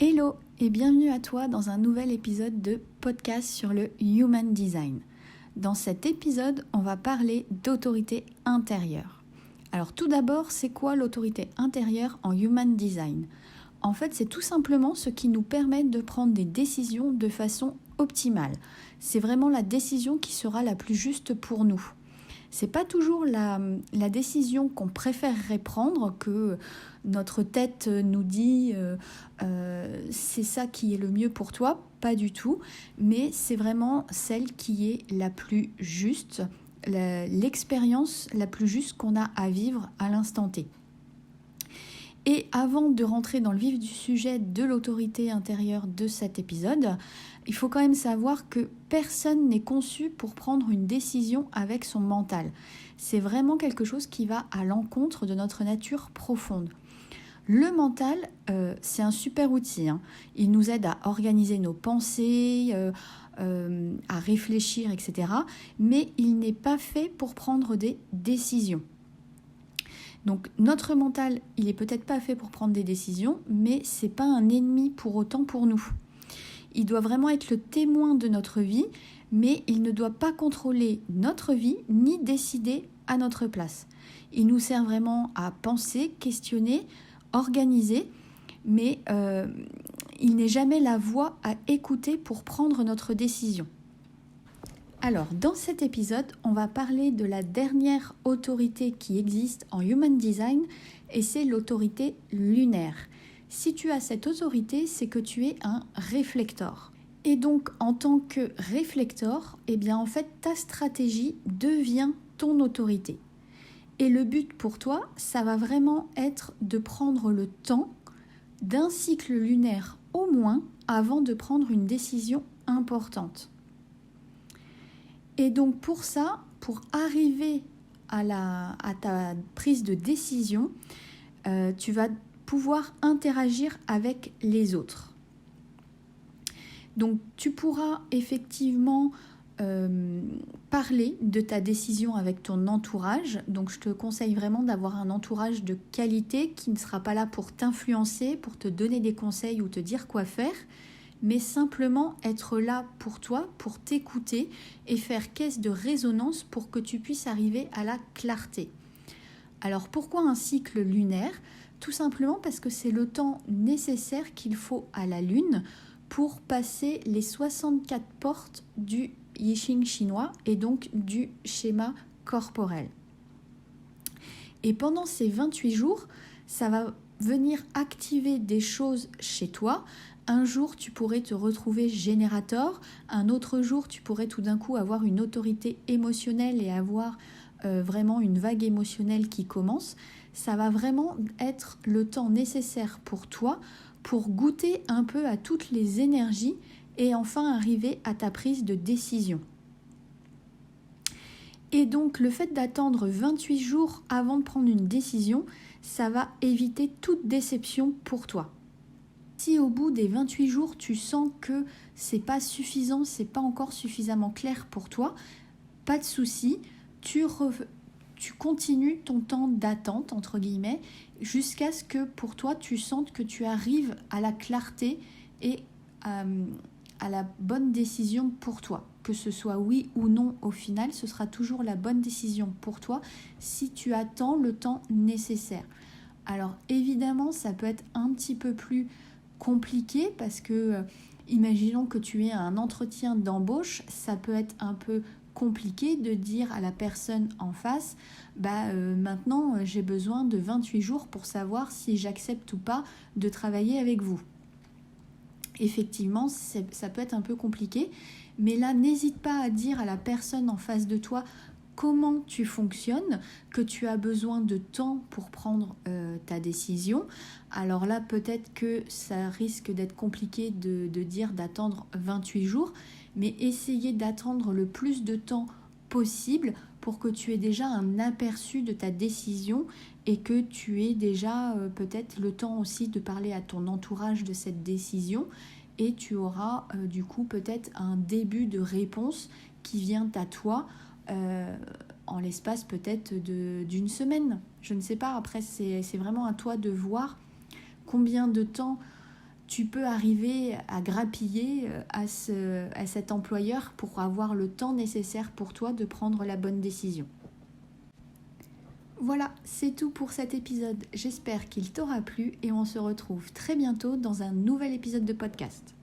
Hello et bienvenue à toi dans un nouvel épisode de podcast sur le Human Design. Dans cet épisode, on va parler d'autorité intérieure. Alors tout d'abord, c'est quoi l'autorité intérieure en Human Design ? En fait, c'est tout simplement ce qui nous permet de prendre des décisions de façon optimale. C'est vraiment la décision qui sera la plus juste pour nous. C'est pas toujours la décision qu'on préférerait prendre, que notre tête nous dit c'est ça qui est le mieux pour toi, pas du tout, mais c'est vraiment celle qui est la plus juste, l'expérience la plus juste qu'on a à vivre à l'instant T. Et avant de rentrer dans le vif du sujet de l'autorité intérieure de cet épisode, il faut quand même savoir que personne n'est conçu pour prendre une décision avec son mental. C'est vraiment quelque chose qui va à l'encontre de notre nature profonde. Le mental, c'est un super outil. Il nous aide à organiser nos pensées, à réfléchir, etc. Mais il n'est pas fait pour prendre des décisions. Donc notre mental, il est peut-être pas fait pour prendre des décisions, mais c'est pas un ennemi pour autant pour nous. Il doit vraiment être le témoin de notre vie, mais il ne doit pas contrôler notre vie ni décider à notre place. Il nous sert vraiment à penser, questionner, organiser, mais il n'est jamais la voix à écouter pour prendre notre décision. Alors, dans cet épisode, on va parler de la dernière autorité qui existe en Human Design, et c'est l'autorité lunaire. Si tu as cette autorité, c'est que tu es un réflecteur. Et donc, en tant que réflecteur, en fait, ta stratégie devient ton autorité. Et le but pour toi, ça va vraiment être de prendre le temps d'un cycle lunaire au moins avant de prendre une décision importante. Et donc pour ça, pour arriver à ta prise de décision, tu vas pouvoir interagir avec les autres. Donc tu pourras effectivement parler de ta décision avec ton entourage. Donc je te conseille vraiment d'avoir un entourage de qualité qui ne sera pas là pour t'influencer, pour te donner des conseils ou te dire quoi faire, mais simplement être là pour toi, pour t'écouter et faire caisse de résonance pour que tu puisses arriver à la clarté. Alors pourquoi un cycle lunaire ? Tout simplement parce que c'est le temps nécessaire qu'il faut à la Lune pour passer les 64 portes du I Ching chinois et donc du schéma corporel. Et pendant ces 28 jours, ça va venir activer des choses chez toi. Un jour, tu pourrais te retrouver générateur. Un autre jour, tu pourrais tout d'un coup avoir une autorité émotionnelle et avoir vraiment une vague émotionnelle qui commence. Ça va vraiment être le temps nécessaire pour toi pour goûter un peu à toutes les énergies et enfin arriver à ta prise de décision. Et donc, le fait d'attendre 28 jours avant de prendre une décision, ça va éviter toute déception pour toi. Si au bout des 28 jours, tu sens que c'est pas suffisant, c'est pas encore suffisamment clair pour toi, pas de souci, tu continues ton temps d'attente, entre guillemets, jusqu'à ce que pour toi, tu sentes que tu arrives à la clarté et à la bonne décision pour toi. Que ce soit oui ou non, au final, ce sera toujours la bonne décision pour toi si tu attends le temps nécessaire. Alors évidemment, ça peut être un petit peu plus compliqué parce que, imaginons que tu aies un entretien d'embauche, ça peut être un peu compliqué de dire à la personne en face maintenant j'ai besoin de 28 jours pour savoir si j'accepte ou pas de travailler avec vous. Effectivement, ça peut être un peu compliqué, mais là n'hésite pas à dire à la personne en face de toi comment tu fonctionnes, que tu as besoin de temps pour prendre ta décision. Alors là, peut-être que ça risque d'être compliqué de dire d'attendre 28 jours, mais essayez d'attendre le plus de temps possible pour que tu aies déjà un aperçu de ta décision et que tu aies déjà peut-être le temps aussi de parler à ton entourage de cette décision et tu auras du coup peut-être un début de réponse qui vient à toi en l'espace peut-être d'une semaine. Je ne sais pas, après c'est vraiment à toi de voir combien de temps tu peux arriver à grappiller à cet employeur pour avoir le temps nécessaire pour toi de prendre la bonne décision. Voilà, c'est tout pour cet épisode. J'espère qu'il t'aura plu et on se retrouve très bientôt dans un nouvel épisode de podcast.